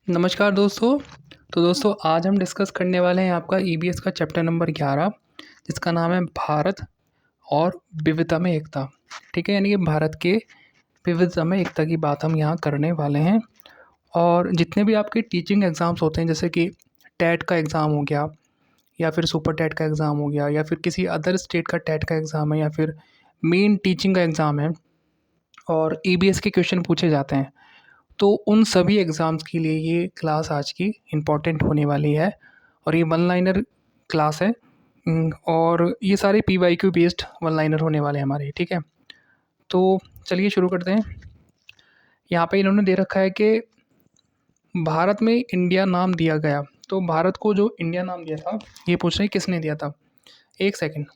नमस्कार दोस्तों। तो दोस्तों आज हम डिस्कस करने वाले हैं आपका ईबीएस का चैप्टर नंबर 11 जिसका नाम है भारत और विविधता में एकता। ठीक है, यानी कि भारत के विविधता में एकता की बात हम यहाँ करने वाले हैं। और जितने भी आपके टीचिंग एग्ज़ाम्स होते हैं जैसे कि टेट का एग्ज़ाम हो गया या फिर सुपर टेट का एग्ज़ाम हो गया या फिर किसी अदर स्टेट का टेट का एग्ज़ाम है या फिर मेन टीचिंग का एग्ज़ाम है और ईबीएस के क्वेश्चन पूछे जाते हैं, तो उन सभी एग्ज़ाम्स के लिए ये क्लास आज की इम्पॉर्टेंट होने वाली है। और ये वन लाइनर क्लास है। और ये सारे पीवाईक्यू बेस्ड वन लाइनर होने वाले हैं हमारे। ठीक है, तो चलिए शुरू करते हैं। यहाँ पे इन्होंने दे रखा है कि भारत में इंडिया नाम दिया गया। तो भारत को जो इंडिया नाम दिया था ये पूछ रहे हैं किसने दिया था। एक सेकंड।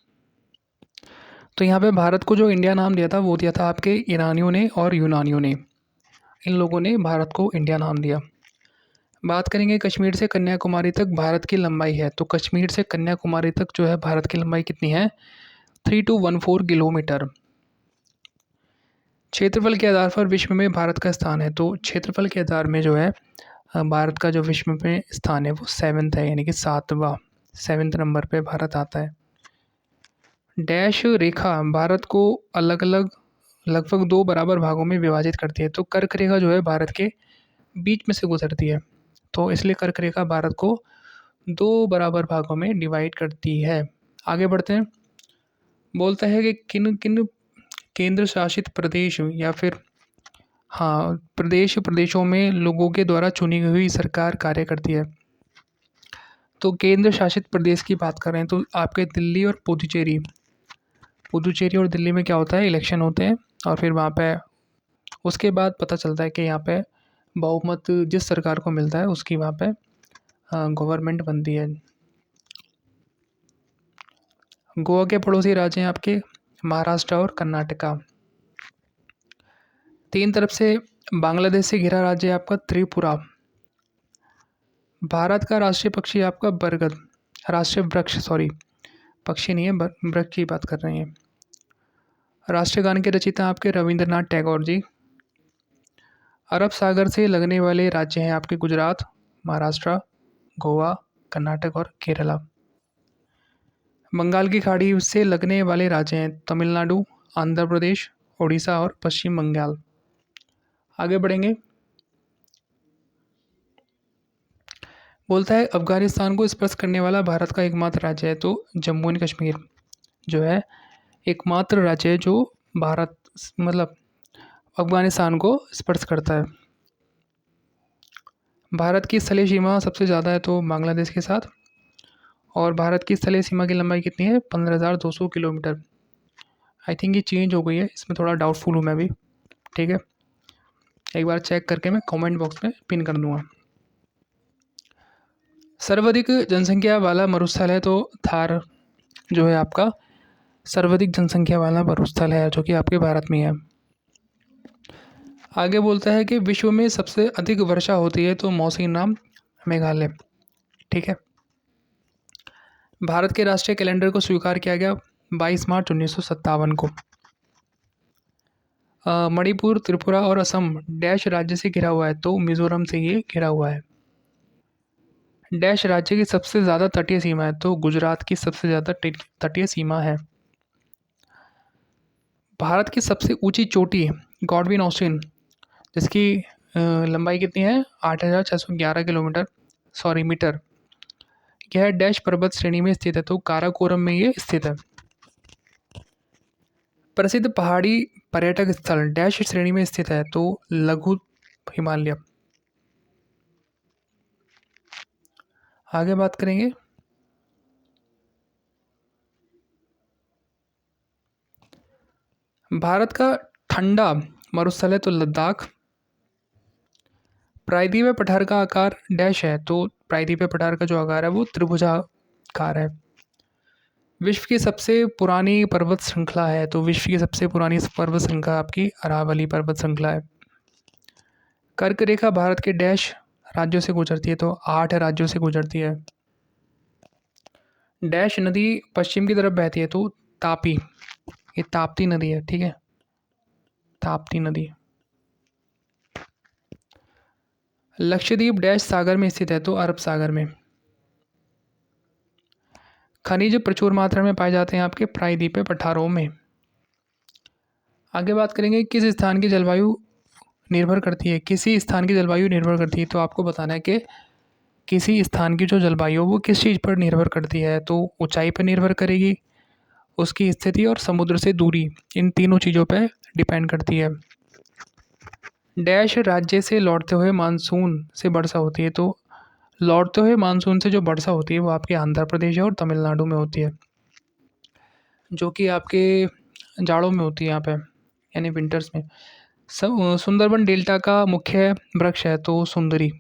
तो यहाँ पे भारत को जो इंडिया नाम दिया था वो दिया था आपके ईरानियों ने और यूनानियों ने। इन लोगों ने भारत को इंडिया नाम दिया। बात करेंगे कश्मीर से कन्याकुमारी तक भारत की लंबाई है। तो कश्मीर से कन्याकुमारी तक जो है भारत की लंबाई कितनी है? 3214 किलोमीटर। क्षेत्रफल के आधार पर विश्व में भारत का स्थान है। तो क्षेत्रफल के आधार में जो है भारत का जो विश्व में स्थान है वो 7th है, यानी कि 7वें नंबर पे भारत आता है। डैश रेखा भारत को अलग अलग लगभग दो बराबर भागों में विभाजित करती है। तो कर्क रेखा जो है भारत के बीच में से गुजरती है, तो इसलिए कर्क रेखा भारत को दो बराबर भागों में डिवाइड करती है। आगे बढ़ते हैं। बोलता है कि किन किन केंद्र शासित प्रदेश या फिर प्रदेशों में लोगों के द्वारा चुनी हुई सरकार कार्य करती है। तो केंद्र शासित प्रदेश की बात करें तो आपके दिल्ली और पुदुचेरी और दिल्ली में क्या होता है, इलेक्शन होते हैं और फिर वहाँ पे उसके बाद पता चलता है कि यहाँ पे बहुमत जिस सरकार को मिलता है उसकी वहाँ पे गवर्नमेंट बनती है। गोवा के पड़ोसी राज्य हैं आपके महाराष्ट्र और कर्नाटका। तीन तरफ से बांग्लादेश से घिरा राज्य है आपका त्रिपुरा। भारत का राष्ट्रीय पक्षी है आपका बरगद। राष्ट्रीय वृक्ष, सॉरी पक्षी नहीं है, वृक्ष की बात कर रहे हैं। राष्ट्रीय गान के रचयिता हैं आपके रविंद्रनाथ टैगोर जी। अरब सागर से लगने वाले राज्य हैं आपके गुजरात, महाराष्ट्र, गोवा, कर्नाटक और केरला। बंगाल की खाड़ी से लगने वाले राज्य हैं तमिलनाडु, आंध्र प्रदेश, उड़ीसा और पश्चिम बंगाल। आगे बढ़ेंगे। बोलता है अफगानिस्तान को स्पर्श करने वाला भारत का एकमात्र राज्य है। तो जम्मू एंड कश्मीर जो है एकमात्र राज्य है जो भारत मतलब अफगानिस्तान को स्पर्श करता है। भारत की स्थलीय सीमा सबसे ज़्यादा है तो बांग्लादेश के साथ। और भारत की स्थलीय सीमा की लंबाई कितनी है? 15,200 किलोमीटर। आई थिंक ये चेंज हो गई है, इसमें थोड़ा डाउटफुल हूँ मैं भी। ठीक है, एक बार चेक करके मैं कमेंट बॉक्स में पिन कर दूंगा। सर्वाधिक जनसंख्या वाला मरुस्थल है तो थार जो है आपका सर्वाधिक जनसंख्या वाला मरुस्थल है जो कि आपके भारत में है। आगे बोलता है कि विश्व में सबसे अधिक वर्षा होती है तो मौसिन नाम मेघालय। ठीक है, भारत के राष्ट्रीय कैलेंडर को स्वीकार किया गया 22 मार्च 1957 को। मणिपुर, त्रिपुरा और असम डैश राज्य से घिरा हुआ है। तो मिजोरम से ये घिरा हुआ है। डैश राज्य की सबसे ज़्यादा तटीय सीमा है। तो गुजरात की सबसे ज़्यादा तटीय सीमा है। भारत की सबसे ऊंची चोटी गॉडविन ऑस्टिन जिसकी लंबाई कितनी है? 8,611 किलोमीटर, सॉरी मीटर। यह डैश पर्वत श्रेणी में स्थित है। तो काराकोरम में ये स्थित है। प्रसिद्ध पहाड़ी पर्यटक स्थल डैश श्रेणी में स्थित है। तो लघु हिमालय। आगे बात करेंगे। भारत का ठंडा मरुस्थल है तो लद्दाख। प्रायद्वीपीय पठार का आकार डैश है। तो प्रायद्वीपीय पठार का जो आकार है वो त्रिभुजाकार है। विश्व की सबसे पुरानी पर्वत श्रृंखला है। तो विश्व की सबसे पुरानी पर्वत श्रृंखला आपकी अरावली पर्वत श्रृंखला है। कर्क रेखा भारत के डैश राज्यों से गुजरती है। तो 8 राज्यों से गुजरती है। डैश नदी पश्चिम की तरफ बहती है। तो तापी, ये ताप्ती नदी है। ठीक है, ताप्ती नदी। लक्षद्वीप डैश सागर में स्थित है, तो अरब सागर में। खनिज प्रचुर मात्रा में पाए जाते हैं आपके प्रायद्वीपीय पठारों में। आगे बात करेंगे किस स्थान की जलवायु निर्भर करती है, किसी स्थान की जलवायु निर्भर करती है, तो आपको बताना है कि किसी स्थान की जो जलवायु वो किस चीज़ पर निर्भर करती है, तो ऊंचाई पर निर्भर करेगी, उसकी स्थिति और समुद्र से दूरी, इन तीनों चीज़ों पर डिपेंड करती है। डैश राज्य से लौटते हुए मानसून से वर्षा होती है, तो लौटते हुए मानसून से जो वर्षा होती है वो आपके आंध्र प्रदेश और तमिलनाडु में होती है, जो कि आपके जाड़ों में होती है यहाँ पे, यानी विंटर्स में। सुंदरबन डेल्टा का मुख्य वृक्ष है, तो सुंदरी।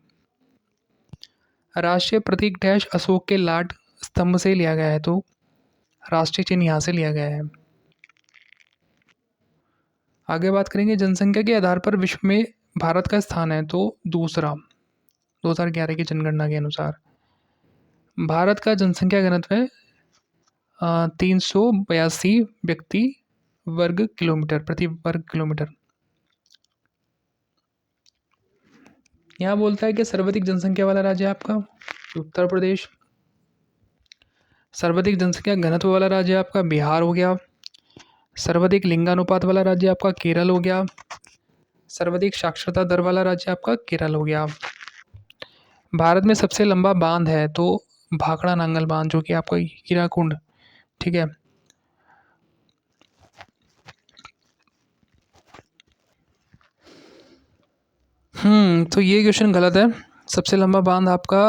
राष्ट्रीय प्रतीक डैश अशोक के लाट स्तंभ से लिया गया है, तो राष्ट्रीय चिन्ह यहाँ से लिया गया है। आगे बात करेंगे जनसंख्या के आधार पर विश्व में भारत का स्थान है, तो दूसरा, 2011 की जनगणना के अनुसार। भारत का जनसंख्या घनत्व है 382 व्यक्ति वर्ग किलोमीटर प्रति वर्ग किलोमीटर। यहाँ बोलता है कि सर्वाधिक जनसंख्या वाला राज्य है आपका उत्तर प्रदेश, सर्वाधिक जनसंख्या घनत्व वाला राज्य आपका बिहार हो गया, सर्वाधिक लिंगानुपात वाला राज्य आपका केरल हो गया, सर्वाधिक साक्षरता दर वाला राज्य आपका केरल हो गया। भारत में सबसे लंबा बांध है, तो भाखड़ा नांगल बांध, जो कि आपका हीराकुंड, ठीक है। तो ये क्वेश्चन गलत है। सबसे लंबा बांध आपका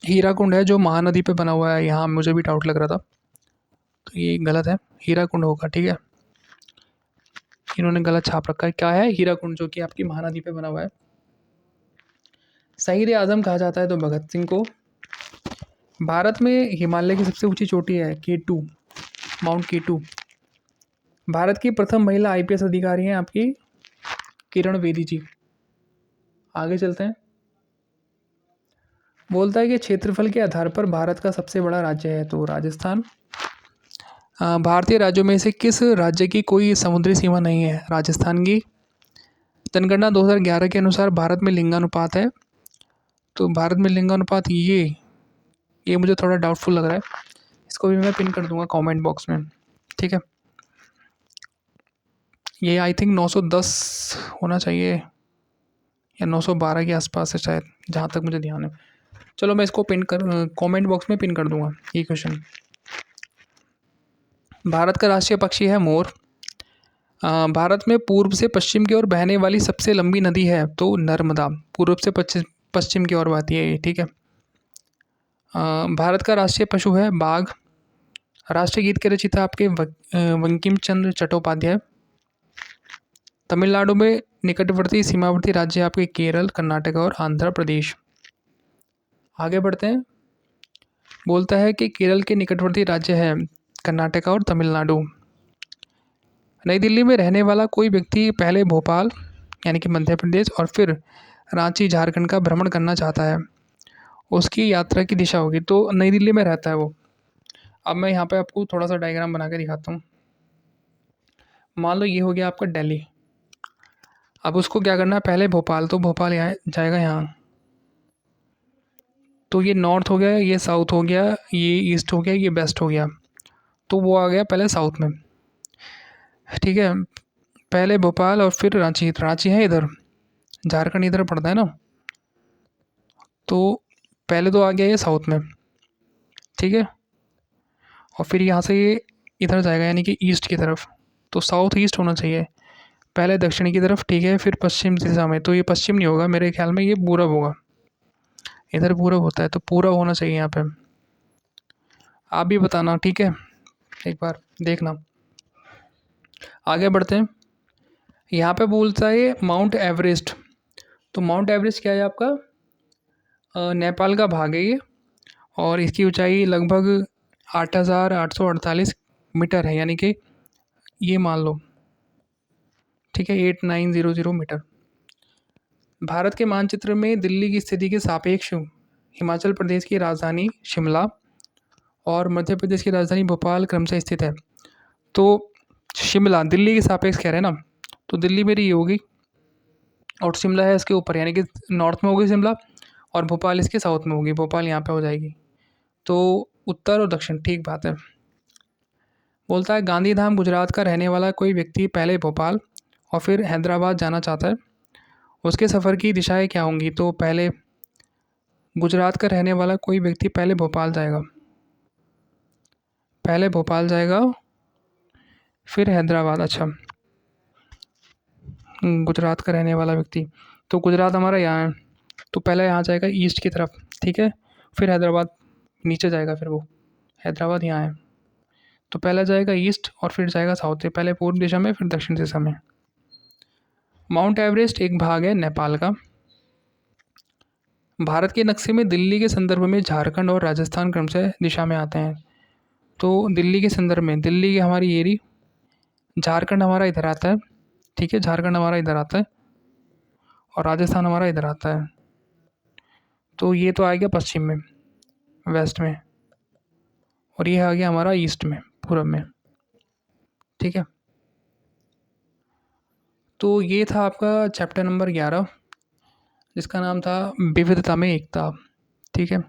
हीराकुंड है, जो महानदी पे बना हुआ है। यहाँ मुझे भी डाउट लग रहा था, तो ये गलत है, हीराकुंड होगा, ठीक है। इन्होंने गलत छाप रखा है, क्या है, हीराकुंड, जो कि आपकी महानदी पे बना हुआ है। शहीद आजम कहा जाता है तो भगत सिंह को। भारत में हिमालय की सबसे ऊंची चोटी है K2, माउंट K2। भारत की प्रथम महिला IPS अधिकारी हैं आपकी किरण बेदी जी। आगे चलते हैं। बोलता है कि क्षेत्रफल के आधार पर भारत का सबसे बड़ा राज्य है, तो राजस्थान। भारतीय राज्यों में से किस राज्य की कोई समुद्री सीमा नहीं है, राजस्थान की। जनगणना 2011 के अनुसार भारत में लिंगानुपात है, तो भारत में लिंगानुपात ये मुझे थोड़ा डाउटफुल लग रहा है, इसको भी मैं पिन कर दूंगा कमेंट बॉक्स में, ठीक है। ये आई थिंक 910 होना चाहिए या 912 के आसपास है शायद, जहाँ तक मुझे ध्यान है। चलो मैं इसको पिन कर कमेंट बॉक्स में पिन कर दूंगा ये क्वेश्चन। भारत का राष्ट्रीय पक्षी है मोर। भारत में पूर्व से पश्चिम की ओर बहने वाली सबसे लंबी नदी है, तो नर्मदा, पूर्व से पश्चिम की ओर बहती है ये, ठीक है। भारत का राष्ट्रीय पशु है बाघ। राष्ट्रीय गीत के रचयिता आपके बंकिम चंद्र चट्टोपाध्याय। तमिलनाडु में निकटवर्ती सीमावर्ती राज्य आपके केरल, कर्नाटक और आंध्र प्रदेश। आगे बढ़ते हैं। बोलता है कि केरल के निकटवर्ती राज्य है कर्नाटक और तमिलनाडु। नई दिल्ली में रहने वाला कोई व्यक्ति पहले भोपाल यानी कि मध्य प्रदेश और फिर रांची झारखंड का भ्रमण करना चाहता है, उसकी यात्रा की दिशा होगी, तो नई दिल्ली में रहता है वो। अब मैं यहाँ पे आपको थोड़ा सा डायग्राम बना के दिखाता हूँ। मान लो ये हो गया आपका दिल्ली। अब उसको क्या करना है, पहले भोपाल, तो भोपाल यहाँ जाएगा यहाँ, तो ये नॉर्थ हो गया, ये साउथ हो गया, ये ईस्ट हो गया, ये वेस्ट हो गया, तो वो आ गया पहले साउथ में, ठीक है। पहले भोपाल और फिर रांची, रांची है इधर, झारखंड इधर पड़ता है ना, तो पहले तो आ गया ये साउथ में, ठीक है। और फिर यहाँ से ये इधर जाएगा यानी कि ईस्ट की तरफ, तो साउथ ईस्ट होना चाहिए, पहले दक्षिण की तरफ, ठीक है, फिर पश्चिम दिशा में, तो ये पश्चिम नहीं होगा मेरे ख्याल में, ये पूरब होगा, इधर पूरब होता है, तो पूरब होना चाहिए यहाँ पे। आप भी बताना, ठीक है, एक बार देखना। आगे बढ़ते हैं। यहाँ पे बोलता है माउंट एवरेस्ट, तो माउंट एवरेस्ट क्या है आपका, नेपाल का भाग है ये, और इसकी ऊंचाई लगभग 8,848 मीटर है, यानी कि ये मान लो, ठीक है, 8900 मीटर। भारत के मानचित्र में दिल्ली की स्थिति के सापेक्ष हिमाचल प्रदेश की राजधानी शिमला और मध्य प्रदेश की राजधानी भोपाल क्रमशः स्थित है। तो शिमला दिल्ली के सापेक्ष कह रहे हैं ना, तो दिल्ली मेरी ये होगी, और शिमला है इसके ऊपर, यानी कि नॉर्थ में होगी शिमला और भोपाल इसके साउथ में होगी, भोपाल यहाँ पे हो जाएगी। तो उत्तर और दक्षिण, ठीक बात है। बोलता है गांधीधाम गुजरात का रहने वाला कोई व्यक्ति पहले भोपाल और फिर हैदराबाद जाना चाहता है, उसके सफ़र की दिशाएं क्या होंगी? तो पहले गुजरात का रहने वाला कोई व्यक्ति पहले भोपाल जाएगा, पहले भोपाल जाएगा फिर हैदराबाद। अच्छा, गुजरात का रहने वाला व्यक्ति, तो गुजरात हमारा यहाँ है, तो पहले यहाँ जाएगा ईस्ट की तरफ, ठीक है। फिर हैदराबाद नीचे जाएगा, फिर वो हैदराबाद यहाँ है, तो पहले जाएगा ईस्ट और फिर जाएगा साउथ से, पहले पूर्व दिशा में फिर दक्षिण दिशा में। माउंट एवरेस्ट एक भाग है नेपाल का। भारत के नक्शे में दिल्ली के संदर्भ में झारखंड और राजस्थान क्रमशः दिशा में आते हैं। तो दिल्ली के संदर्भ में, दिल्ली की हमारी एरी, झारखंड हमारा इधर आता है, ठीक है, झारखंड हमारा इधर आता है और राजस्थान हमारा इधर आता है। तो ये तो आ गया पश्चिम में, वेस्ट में, और ये आ गया हमारा ईस्ट में, पूरब में, ठीक है। तो ये था आपका चैप्टर नंबर 11, जिसका नाम था विविधता में एकता, ठीक है।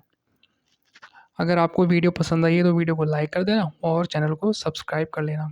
अगर आपको वीडियो पसंद आई है तो वीडियो को लाइक कर देना और चैनल को सब्सक्राइब कर लेना।